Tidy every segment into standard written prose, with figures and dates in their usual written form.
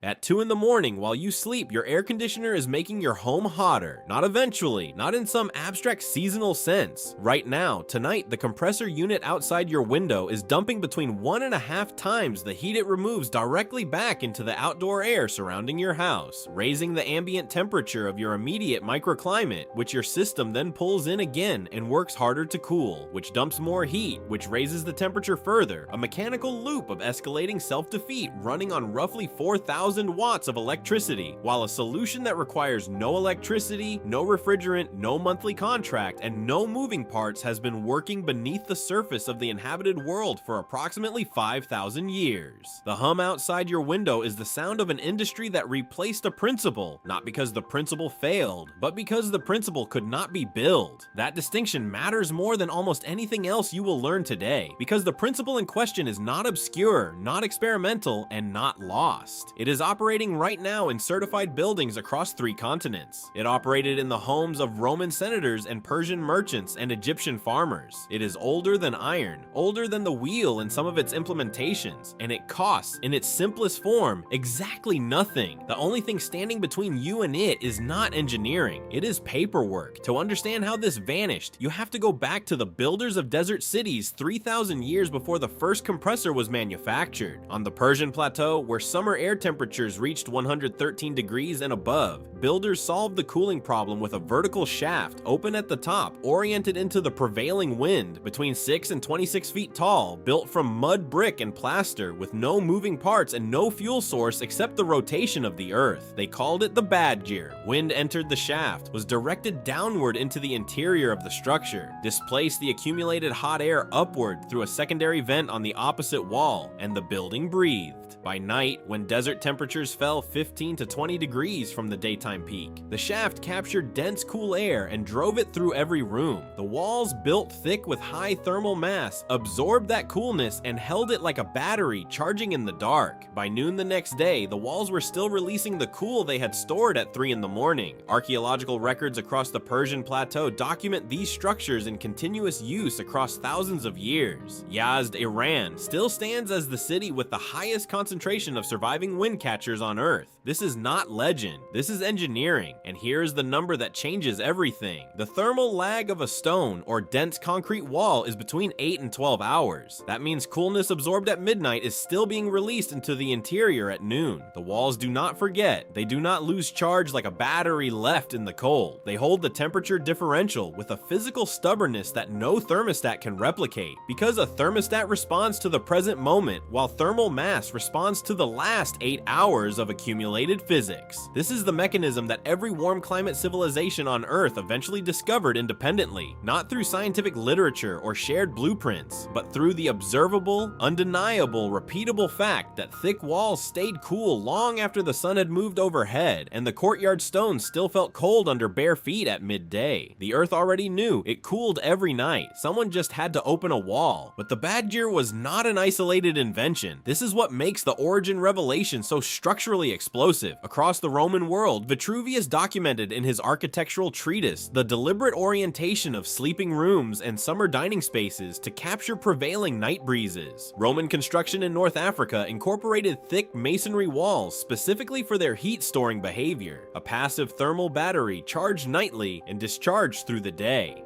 At 2 in the morning while you sleep, your air conditioner is making your home hotter. Not eventually, not in some abstract seasonal sense. Right now, tonight, the compressor unit outside your window is dumping between 1.5 times the heat it removes directly back into the outdoor air surrounding your house, raising the ambient temperature of your immediate microclimate, which your system then pulls in again and works harder to cool, which dumps more heat, which raises the temperature further, a mechanical loop of escalating self-defeat running on roughly 4,000 watts of electricity, while a solution that requires no electricity, no refrigerant, no monthly contract, and no moving parts has been working beneath the surface of the inhabited world for approximately 5,000 years. The hum outside your window is the sound of an industry that replaced a principle, not because the principle failed, but because the principle could not be built. That distinction matters more than almost anything else you will learn today, because the principle in question is not obscure, not experimental, and not lost. It is operating right now in certified buildings across 3 continents. It operated in the homes of Roman senators and Persian merchants and Egyptian farmers. It is older than iron, older than the wheel in some of its implementations, and it costs, in its simplest form, exactly nothing. The only thing standing between you and it is not engineering, it is paperwork. To understand how this vanished, you have to go back to the builders of desert cities 3,000 years before the first compressor was manufactured. On the Persian plateau, where summer air temperatures reached 113 degrees and above, builders solved the cooling problem with a vertical shaft open at the top, oriented into the prevailing wind, between 6 and 26 feet tall, built from mud, brick, and plaster, with no moving parts and no fuel source except the rotation of the earth. They called it the Badger. Wind entered the shaft, was directed downward into the interior of the structure, displaced the accumulated hot air upward through a secondary vent on the opposite wall, and the building breathed. By night, when desert temperatures fell 15 to 20 degrees from the daytime peak, the shaft captured dense cool air and drove it through every room. The walls, built thick with high thermal mass, absorbed that coolness and held it like a battery charging in the dark. By noon the next day, the walls were still releasing the cool they had stored at 3 in the morning. Archaeological records across the Persian plateau document these structures in continuous use across thousands of years. Yazd, Iran, still stands as the city with the highest concentration of surviving wind catchers on Earth. This is not legend, this is engineering, and here is the number that changes everything. The thermal lag of a stone or dense concrete wall is between 8 and 12 hours. That means coolness absorbed at midnight is still being released into the interior at noon. The walls do not forget, they do not lose charge like a battery left in the cold. They hold the temperature differential with a physical stubbornness that no thermostat can replicate, because a thermostat responds to the present moment, while thermal mass responds to the last 8 hours of accumulated physics. This is the mechanism that every warm climate civilization on Earth eventually discovered independently, not through scientific literature or shared blueprints, but through the observable, undeniable, repeatable fact that thick walls stayed cool long after the sun had moved overhead, and the courtyard stones still felt cold under bare feet at midday. The Earth already knew it cooled every night. Someone just had to open a wall. But the Badger was not an isolated invention. This is what makes the origin revelation so structurally explosive. Across the Roman world, Vitruvius documented in his architectural treatise the deliberate orientation of sleeping rooms and summer dining spaces to capture prevailing night breezes. Roman construction in North Africa incorporated thick masonry walls specifically for their heat-storing behavior, a passive thermal battery charged nightly and discharged through the day.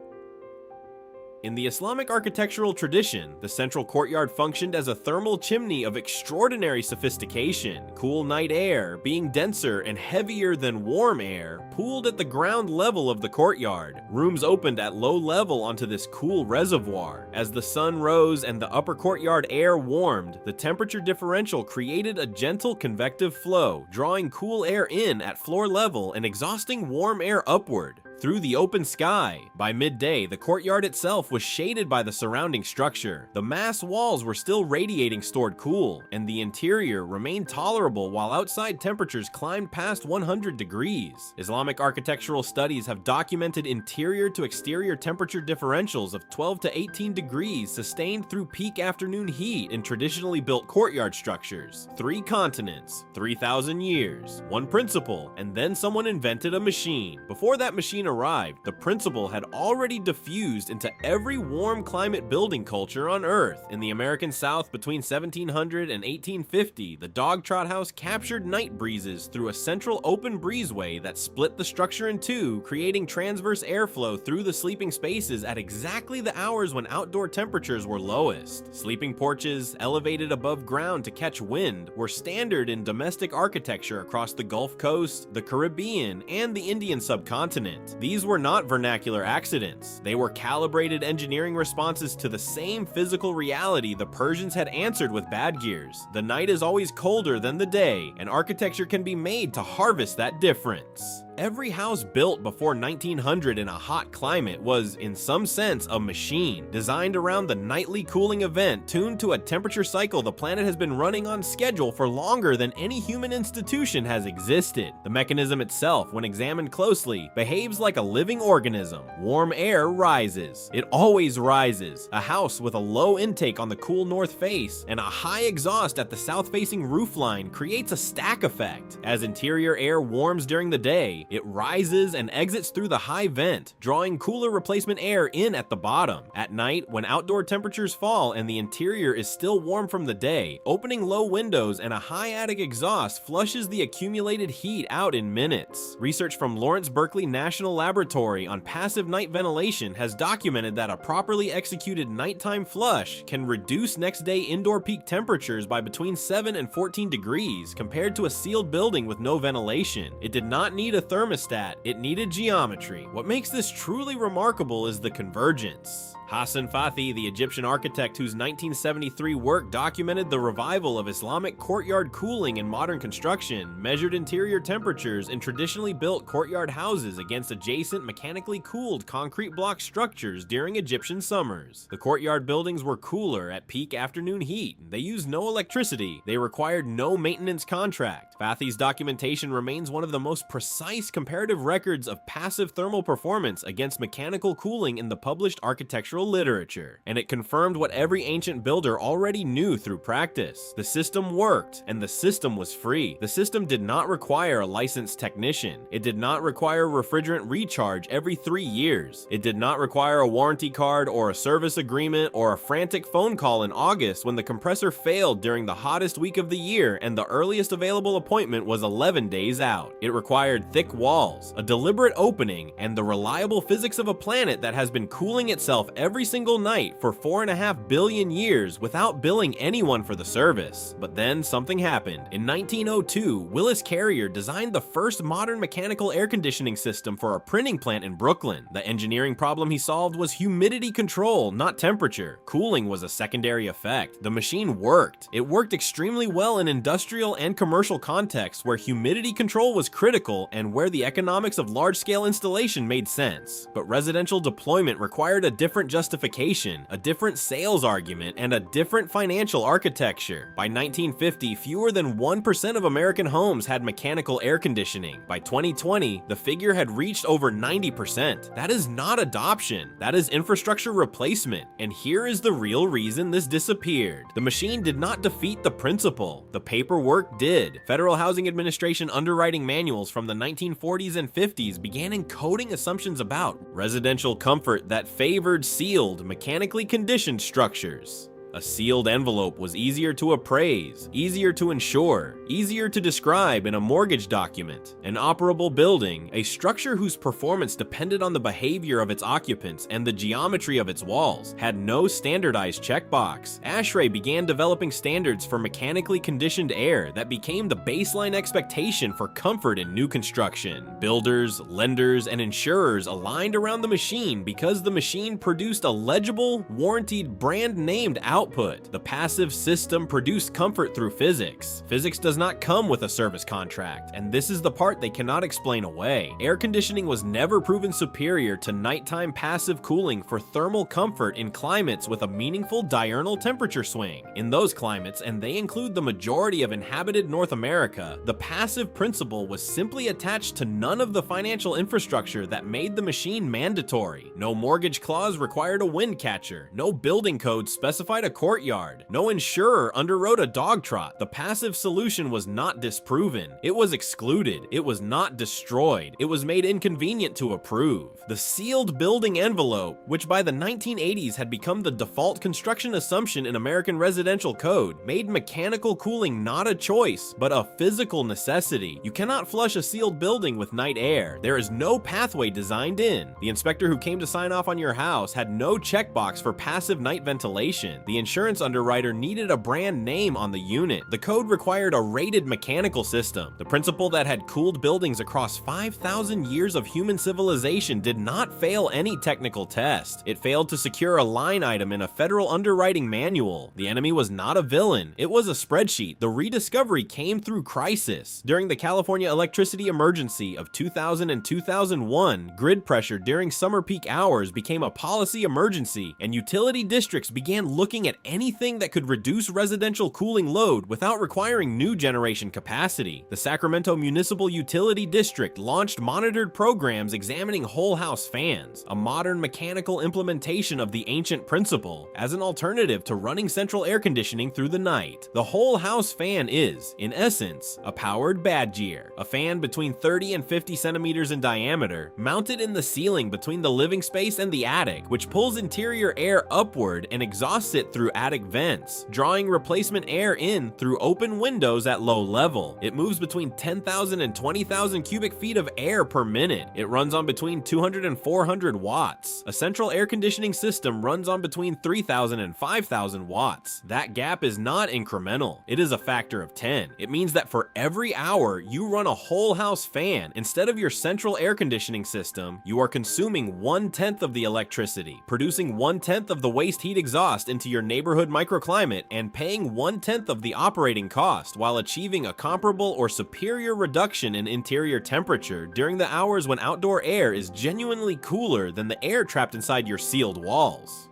In the Islamic architectural tradition, the central courtyard functioned as a thermal chimney of extraordinary sophistication. Cool night air, being denser and heavier than warm air, pooled at the ground level of the courtyard. Rooms opened at low level onto this cool reservoir. As the sun rose and the upper courtyard air warmed, the temperature differential created a gentle convective flow, drawing cool air in at floor level and exhausting warm air upward through the open sky. By midday, the courtyard itself was shaded by the surrounding structure. The mass walls were still radiating stored cool, and the interior remained tolerable while outside temperatures climbed past 100 degrees. Islamic architectural studies have documented interior to exterior temperature differentials of 12 to 18 degrees sustained through peak afternoon heat in traditionally built courtyard structures. 3 continents, 3,000 years, one principle, and then someone invented a machine. Before that machine arrived, the principle had already diffused into every warm climate building culture on Earth. In the American South between 1700 and 1850, the dog trot house captured night breezes through a central open breezeway that split the structure in two, creating transverse airflow through the sleeping spaces at exactly the hours when outdoor temperatures were lowest. Sleeping porches, elevated above ground to catch wind, were standard in domestic architecture across the Gulf Coast, the Caribbean, and the Indian subcontinent. These were not vernacular accidents. They were calibrated engineering responses to the same physical reality the Persians had answered with bad gears. The night is always colder than the day, and architecture can be made to harvest that difference. Every house built before 1900 in a hot climate was, in some sense, a machine, designed around the nightly cooling event tuned to a temperature cycle the planet has been running on schedule for longer than any human institution has existed. The mechanism itself, when examined closely, behaves like a living organism. Warm air rises. It always rises. A house with a low intake on the cool north face and a high exhaust at the south-facing roofline creates a stack effect. As interior air warms during the day, it rises and exits through the high vent, drawing cooler replacement air in at the bottom. At night, when outdoor temperatures fall and the interior is still warm from the day, opening low windows and a high attic exhaust flushes the accumulated heat out in minutes. Research from Lawrence Berkeley National Laboratory on passive night ventilation has documented that a properly executed nighttime flush can reduce next day indoor peak temperatures by between 7 and 14 degrees compared to a sealed building with no ventilation. It did not need a thermostat, it needed geometry. What makes this truly remarkable is the convergence. Hassan Fathi, the Egyptian architect whose 1973 work documented the revival of Islamic courtyard cooling in modern construction, measured interior temperatures in traditionally built courtyard houses against adjacent mechanically cooled concrete block structures during Egyptian summers. The courtyard buildings were cooler at peak afternoon heat. They used no electricity. They required no maintenance contract. Fathi's documentation remains one of the most precise comparative records of passive thermal performance against mechanical cooling in the published architectural literature, and it confirmed what every ancient builder already knew through practice. The system worked, and the system was free. The system did not require a licensed technician. It did not require refrigerant recharge every 3 years. It did not require a warranty card or a service agreement or a frantic phone call in August when the compressor failed during the hottest week of the year and the earliest available appointment was 11 days out. It required thick walls, a deliberate opening, and the reliable physics of a planet that has been cooling itself every single night for 4.5 billion years without billing anyone for the service. But then something happened. In 1902, Willis Carrier designed the first modern mechanical air conditioning system for a printing plant in Brooklyn. The engineering problem he solved was humidity control, not temperature. Cooling was a secondary effect. The machine worked. It worked extremely well in industrial and commercial contexts where humidity control was critical and where the economics of large-scale installation made sense. But residential deployment required a different justification, a different sales argument, and a different financial architecture. By 1950, fewer than 1% of American homes had mechanical air conditioning. By 2020, the figure had reached over 90%. That is not adoption, that is infrastructure replacement. And here is the real reason this disappeared. The machine did not defeat the principle. The paperwork did. Federal Housing Administration underwriting manuals from the 1940s and 50s began encoding assumptions about residential comfort that favored sealed, mechanically conditioned structures. A sealed envelope was easier to appraise, easier to insure, easier to describe in a mortgage document. An operable building, a structure whose performance depended on the behavior of its occupants and the geometry of its walls, had no standardized checkbox. ASHRAE began developing standards for mechanically conditioned air that became the baseline expectation for comfort in new construction. Builders, lenders, and insurers aligned around the machine because the machine produced a legible, warranted, brand-named output. The passive system produced comfort through physics. Physics does not come with a service contract, and this is the part they cannot explain away. Air conditioning was never proven superior to nighttime passive cooling for thermal comfort in climates with a meaningful diurnal temperature swing. In those climates, and they include the majority of inhabited North America, the passive principle was simply attached to none of the financial infrastructure that made the machine mandatory. No mortgage clause required a wind catcher. No building code specified a courtyard. No insurer underwrote a dog trot. The passive solution was not disproven. It was excluded. It was not destroyed. It was made inconvenient to approve. The sealed building envelope, which by the 1980s had become the default construction assumption in American residential code, made mechanical cooling not a choice, but a physical necessity. You cannot flush a sealed building with night air. There is no pathway designed in. The inspector who came to sign off on your house had no checkbox for passive night ventilation. The insurance underwriter needed a brand name on the unit. The code required a rated mechanical system. The principle that had cooled buildings across 5,000 years of human civilization did not fail any technical test. It failed to secure a line item in a federal underwriting manual. The enemy was not a villain. It was a spreadsheet. The rediscovery came through crisis. During the California electricity emergency of 2000 and 2001, grid pressure during summer peak hours became a policy emergency, and utility districts began looking at anything that could reduce residential cooling load without requiring new generation capacity. The Sacramento Municipal Utility District launched monitored programs examining whole house fans, a modern mechanical implementation of the ancient principle, as an alternative to running central air conditioning through the night. The whole house fan is, in essence, a powered badger, a fan between 30 and 50 centimeters in diameter, mounted in the ceiling between the living space and the attic, which pulls interior air upward and exhausts it through attic vents, drawing replacement air in through open windows at low level. It moves between 10,000 and 20,000 cubic feet of air per minute. It runs on between 200 and 400 watts. A central air conditioning system runs on between 3,000 and 5,000 watts. That gap is not incremental. It is a factor of 10. It means that for every hour you run a whole house fan instead of your central air conditioning system, you are consuming 1/10 of the electricity, producing 1/10 of the waste heat exhaust into your neighborhood microclimate, and paying 1/10 of the operating cost while achieving a comparable or superior reduction in interior temperature during the hours when outdoor air is genuinely cooler than the air trapped inside your sealed walls.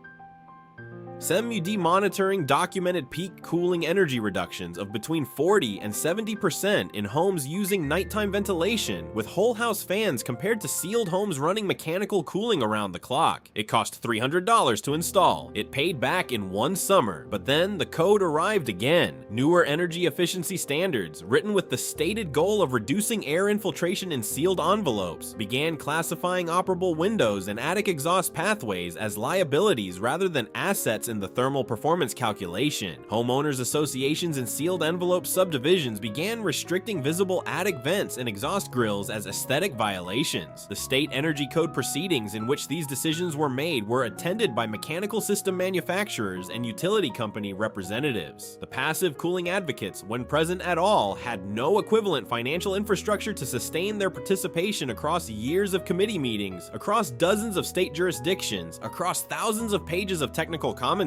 CEMUD monitoring documented peak cooling energy reductions of between 40 and 70% in homes using nighttime ventilation with whole house fans compared to sealed homes running mechanical cooling around the clock. It cost $300 to install. It paid back in one summer, but then the code arrived again. Newer energy efficiency standards, written with the stated goal of reducing air infiltration in sealed envelopes, began classifying operable windows and attic exhaust pathways as liabilities rather than assets in the thermal performance calculation. Homeowners associations and sealed envelope subdivisions began restricting visible attic vents and exhaust grills as aesthetic violations. The state energy code proceedings in which these decisions were made were attended by mechanical system manufacturers and utility company representatives. The passive cooling advocates, when present at all, had no equivalent financial infrastructure to sustain their participation across years of committee meetings, across dozens of state jurisdictions, across thousands of pages of technical commentary.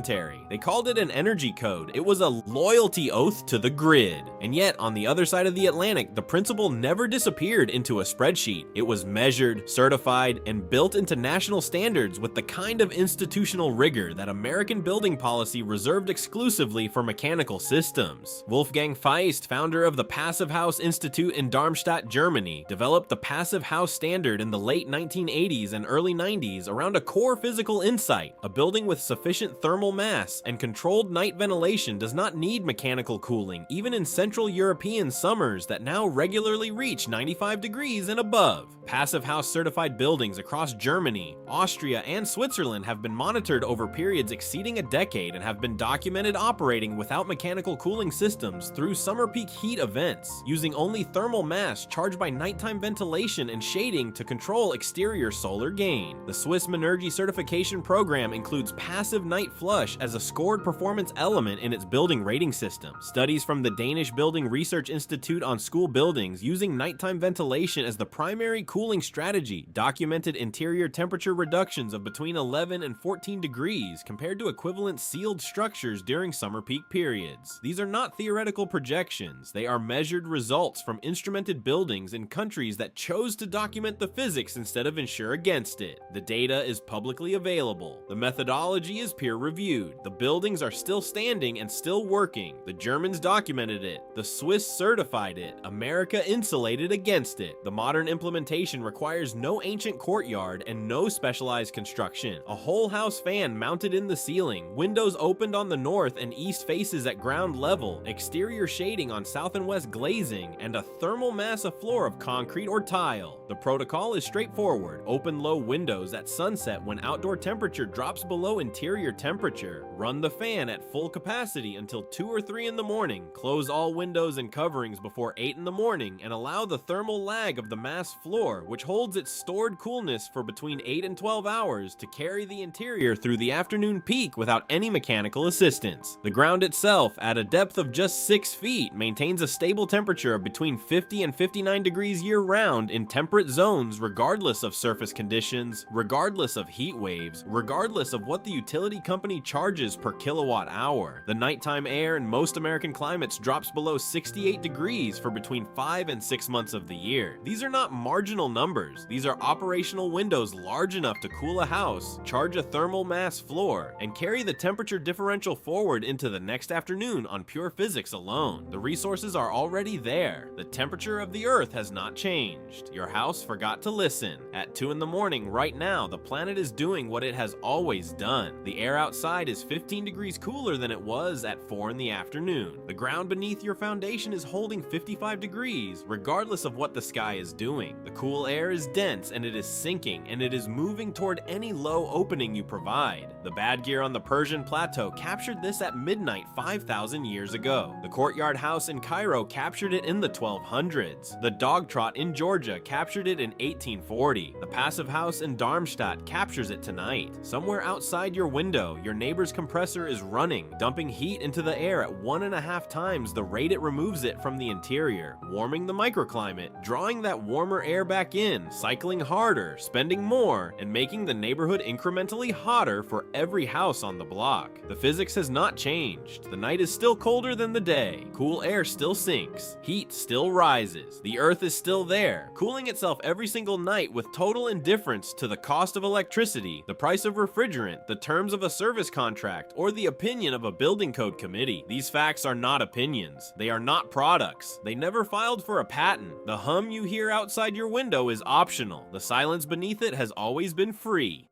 They called it an energy code. It was a loyalty oath to the grid. And yet, on the other side of the Atlantic, the principle never disappeared into a spreadsheet. It was measured, certified, and built into national standards with the kind of institutional rigor that American building policy reserved exclusively for mechanical systems. Wolfgang Feist, founder of the Passive House Institute in Darmstadt, Germany, developed the Passive House standard in the late 1980s and early 90s around a core physical insight: a building with sufficient thermal mass and controlled night ventilation does not need mechanical cooling, even in Central European summers that now regularly reach 95 degrees and above. Passive House certified buildings across Germany, Austria, and Switzerland have been monitored over periods exceeding a decade and have been documented operating without mechanical cooling systems through summer peak heat events, using only thermal mass charged by nighttime ventilation and shading to control exterior solar gain. The Swiss Minergie certification program includes passive night flush as a scored performance element in its building rating system. Studies from the Danish Building Research Institute on school buildings using nighttime ventilation as the primary cooling strategy documented interior temperature reductions of between 11 and 14 degrees compared to equivalent sealed structures during summer peak periods. These are not theoretical projections. They are measured results from instrumented buildings in countries that chose to document the physics instead of insure against it. The data is publicly available. The methodology is peer-reviewed. reviewed. The buildings are still standing and still working. The Germans documented it. The Swiss certified it. America insulated against it. The modern implementation requires no ancient courtyard and no specialized construction. A whole house fan mounted in the ceiling, windows opened on the north and east faces at ground level, exterior shading on south and west glazing, and a thermal mass of floor of concrete or tile. The protocol is straightforward. Open low windows at sunset when outdoor temperature drops below interior temperature. Run the fan at full capacity until 2 or 3 in the morning. Close all windows and coverings before 8 in the morning and allow the thermal lag of the mass floor, which holds its stored coolness for between 8 and 12 hours, to carry the interior through the afternoon peak without any mechanical assistance. The ground itself, at a depth of just 6 feet, maintains a stable temperature of between 50 and 59 degrees year-round in temperate zones regardless of surface conditions, regardless of heat waves, regardless of what the utility company charges per kilowatt hour. The nighttime air in most American climates drops below 68 degrees for between 5 and 6 months of the year. These are not marginal numbers. These are operational windows large enough to cool a house, charge a thermal mass floor, and carry the temperature differential forward into the next afternoon on pure physics alone. The resources are already there. The temperature of the Earth has not changed. Your house forgot to listen. At 2 in the morning right now, the planet is doing what it has always done. The air outside is 15 degrees cooler than it was at 4 in the afternoon. The ground beneath your foundation is holding 55 degrees, regardless of what the sky is doing. The cool air is dense and it is sinking, and it is moving toward any low opening you provide. The bad gear on the Persian plateau captured this at midnight 5,000 years ago. The courtyard house in Cairo captured it in the 1200s. The dog trot in Georgia captured it in 1840. The passive house in Darmstadt captures it tonight. Somewhere outside your window, your neighbor's compressor is running, dumping heat into the air at 1.5 times the rate it removes it from the interior, warming the microclimate, drawing that warmer air back in, cycling harder, spending more, and making the neighborhood incrementally hotter for every house on the block. The physics has not changed. The night is still colder than the day. Cool air still sinks. Heat still rises. The earth is still there, cooling itself every single night with total indifference to the cost of electricity, the price of refrigerant, the terms of a service contract, or the opinion of a building code committee. These facts are not opinions. They are not products. They never filed for a patent. The hum you hear outside your window is optional. The silence beneath it has always been free.